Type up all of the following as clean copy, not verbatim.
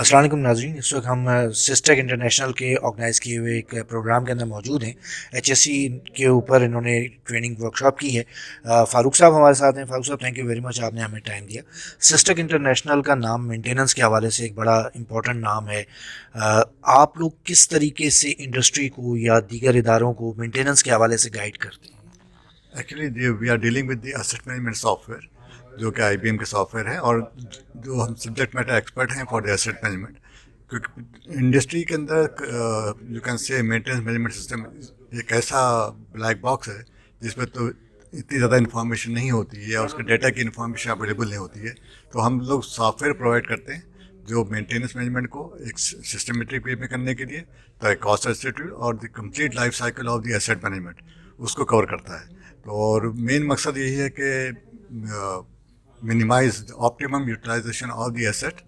अस्सलाम वालेकुम नाज़रीन, इस वक्त हम सिस्टेक इंटरनेशनल के ऑर्गेनाइज़ किए हुए एक प्रोग्राम के अंदर मौजूद हैं। एचएससी के ऊपर इन्होंने ट्रेनिंग वर्कशॉप की है। फ़ारूक साहब हमारे साथ हैं। फ़ारूक साहब, थैंक यू वेरी मच, आपने हमें टाइम दिया। सिस्टेक इंटरनेशनल का नाम मेंटेनेंस के हवाले से एक बड़ा इंपॉर्टेंट नाम है। आप लोग किस तरीके से इंडस्ट्री को या दीगर इदारों को मेंटेनेंस के हवाले से गाइड करते हैं? Actually we are dealing with the asset management software, जो कि IBM के सॉफ्टवेयर है, और जो हम सब्जेक्ट मैटर एक्सपर्ट हैं फॉर द एसेट मैनेजमेंट। क्योंकि इंडस्ट्री के अंदर you can say maintenance management system एक ऐसा ब्लैक बॉक्स है जिसमें तो इतनी ज़्यादा इन्फॉर्मेशन नहीं होती है या उसके डेटा की इन्फॉर्मेशन अवेलेबल नहीं होती है। तो हम लोग सॉफ्टवेयर प्रोवाइड करते हैं जो मेंटेनेंस मैनेजमेंट को एक सिस्टमेटिक वे में करने के लिए, तो कॉस्ट एस्टिमेट और the complete life cycle of the asset management उसको कवर करता है। तो और मेन मकसद यही है कि minimize optimum utilization of the asset,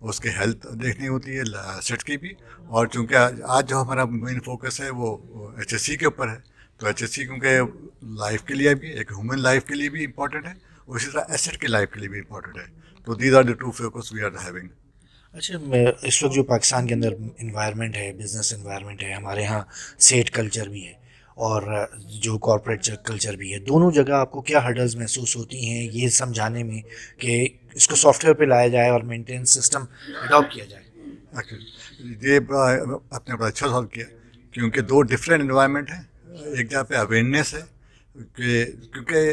उसके हेल्थ देखनी होती है एसेट की भी। और चूँकि आज जो हमारा मेन फोकस है वो HSC के ऊपर है, तो HSC क्योंकि लाइफ के लिए भी, एक ह्यूमन लाइफ के लिए भी इम्पॉर्टेंट है, उसी तरह एसेट की लाइफ के लिए भी इम्पॉर्टेंट है। तो these are the two focus we are having. अच्छा, इस वक्त जो पाकिस्तान के अंदर इन्वायरमेंट है, बिजनेस इन्वायरमेंट है, हमारे यहाँ सेट कल्चर भी है और जो कॉरपोरेट कल्चर भी है, दोनों जगह आपको क्या हर्डल्स महसूस होती हैं ये समझाने में कि इसको सॉफ्टवेयर पे लाया जाए और मेंटेनेंस सिस्टम अडॉप्ट किया जाए? एक्चुअली ये आपने बड़ा अच्छा सवाल किया, क्योंकि दो डिफरेंट इन्वायरमेंट हैं। एक जहाँ पे अवेयरनेस है कि क्योंकि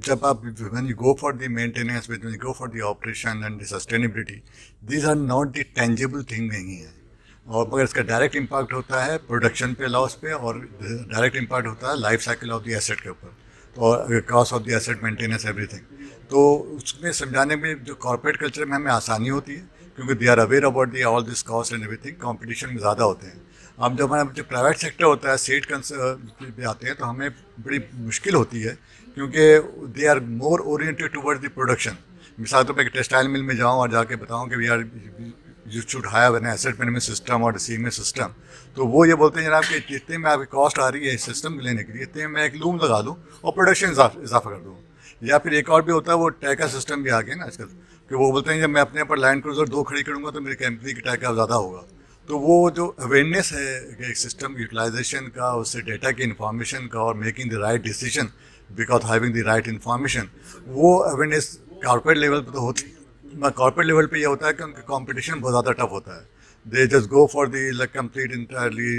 जब आप when you go for the maintenance, when you go for the operation and the sustainability, these are not the tangible thing नहीं है। और मगर इसका डायरेक्ट इम्पैक्ट होता है प्रोडक्शन पे, लॉस पे, और डायरेक्ट इम्पैक्ट होता है life cycle of the asset के ऊपर, और cost of the asset maintenance everything. तो उसमें समझाने में जो कॉर्पोरेट कल्चर में हमें आसानी होती है, क्योंकि they are aware about the all this cost and everything, competition में ज़्यादा होते हैं। अब जब हमारा जो प्राइवेट सेक्टर होता है, सेट पे आते हैं, तो हमें बड़ी मुश्किल होती है, क्योंकि they are more oriented toward the production. मिसाल तो मैं टेक्सटाइल मिल में जाऊँ और जाके बताऊँ कि we are you should have an asset management system और CMS सिस्टम, तो वो ये बोलते हैं जनाब कि जितने में आपकी कॉस्ट आ रही है इस सिस्टम लेने के लिए, इतने में एक लूम लगा दूँ और प्रोडक्शन इजाफा कर दूँ। या फिर एक और भी होता है, वो टैका सिस्टम भी आ गया ना आजकल, कि वो बोलते हैं जब मैं अपने ऊपर लैंड क्रूजर 2 खड़ी करूँगा तो मेरी कंपनी की टैका ज़्यादा होगा। तो वो जो अवेयरनेस है कि सिस्टम यूटिलाइजेशन का, उससे डेटा की इन्फॉर्मेशन का, और making the right decision because having the right information, वो अवेयरनेस कॉर्पोरेट लेवल पर तो होती है। कॉर्पोरेट लेवल पे ये होता है कि उनका कंपटीशन बहुत ज़्यादा टफ होता है। They just go for the complete entirely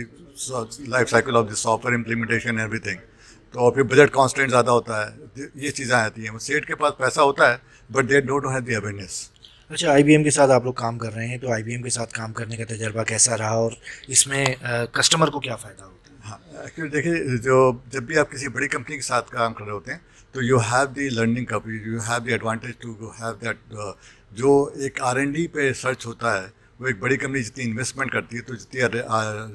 life cycle of the software implementation everything. तो और फिर बजट कॉन्स्टेंट ज़्यादा होता है, ये चीज़ें आती हैं। सेट के पास पैसा होता है but they don't have the awareness. अच्छा, आईबीएम के साथ आप लोग काम कर रहे हैं, तो आईबीएम के साथ काम करने का तजर्बा कैसा रहा और इसमें कस्टमर को क्या फ़ायदा होता है? हाँ, एक्चुअली देखिए, जो जब भी आप किसी बड़ी कंपनी के साथ काम कर रहे होते हैं, तो you have the learning curve, you have the advantage to have that. जो एक R&D पे सर्च होता है, वो एक बड़ी कंपनी जितनी इन्वेस्टमेंट करती है, तो जितनी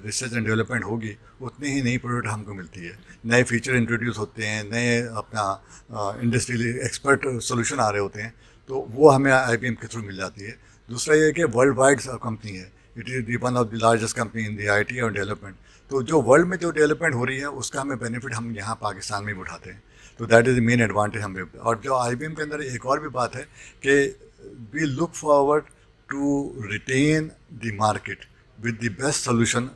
रिसर्च एंड डेवलपमेंट होगी, उतनी ही नई प्रोडक्ट हमको मिलती है, नए फीचर इंट्रोड्यूस होते हैं, नए अपना इंडस्ट्रियल एक्सपर्ट सोल्यूशन आ रहे होते हैं, तो वो हमें IBM के थ्रू मिल जाती है। दूसरा ये कि वर्ल्ड वाइड कंपनी है, it is one of the largest company in the IT और डेवलपमेंट। तो जो वर्ल्ड में जो डेवलपमेंट हो रही है, उसका हमें बेनिफिट हम यहाँ पाकिस्तान में भी उठाते हैं। तो that is the main advantage हमें। और जो IBM के अंदर एक और भी बात है कि we look forward to retain the market with the best solution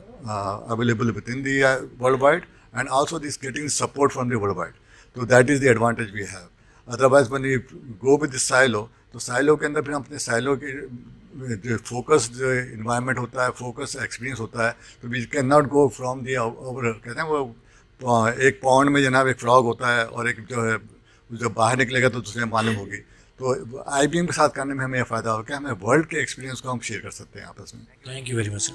available within the worldwide, and also this getting support from the worldwide. So that is the advantage we have. Otherwise when we go with the silo, तो silo के अंदर फिर हम अपने silo के जो focus जो environment होता है, फोकस एक्सपीरियंस होता है, तो we can not go from the over. कहते हैं वो एक पॉन्ड में जनाब एक फ्रॉग होता है, और एक जो है जो बाहर निकलेगा तो दूसरे मालूम होगी। तो IBM के साथ करने में हमें यह फ़ायदा हो कि हमें वर्ल्ड के एक्सपीरियंस को हम शेयर कर सकते हैं आपस में। Thank you very much sir.